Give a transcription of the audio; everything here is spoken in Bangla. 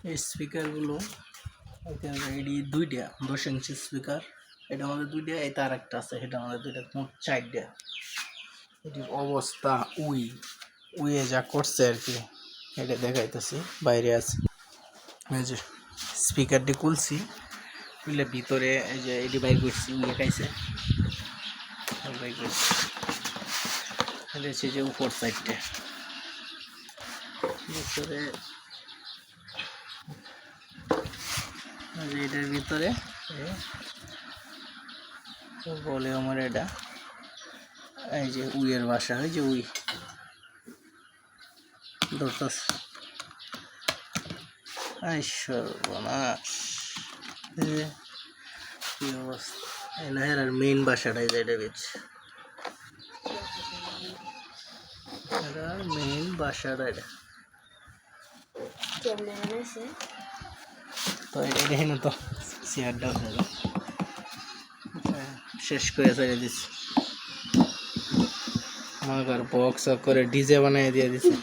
এই স্পিকারগুলো এটি দুইটা 10 ইঞ্চি স্পিকার। এটা আমাদের দুইটা, এই তার একটা আছে, এটা আমাদের দুইটা, মোট 4টা। এটির অবস্থা উইয়ে যা করছে আর কি, এটা দেখাইতেছি। বাইরে আছে, এই যে স্পিকারটি খুলছি, খুলে ভিতরে এই যে এটি বাইর করছি, উইয়ে খাইছে বাইর করছি। এটা হচ্ছে যে উপর সাইডটা, ভিতরে এটার ভিতরে বলে আমার এটা, এই যে উইয়ের বাসা, ওই যে উই ধরতেছ। সর্বনাশ, কি অবস্থা। এনাহের আর মেইন বাসাটাই যেটা বেশ, মেইন বাসাটা এটা তো এটা দেখেন তো চেয়ারটা শেষ করে ছেড়ে দিচ্ছি। আমার বক্স করে ডিজে বানিয়ে দিয়ে দিচ্ছে।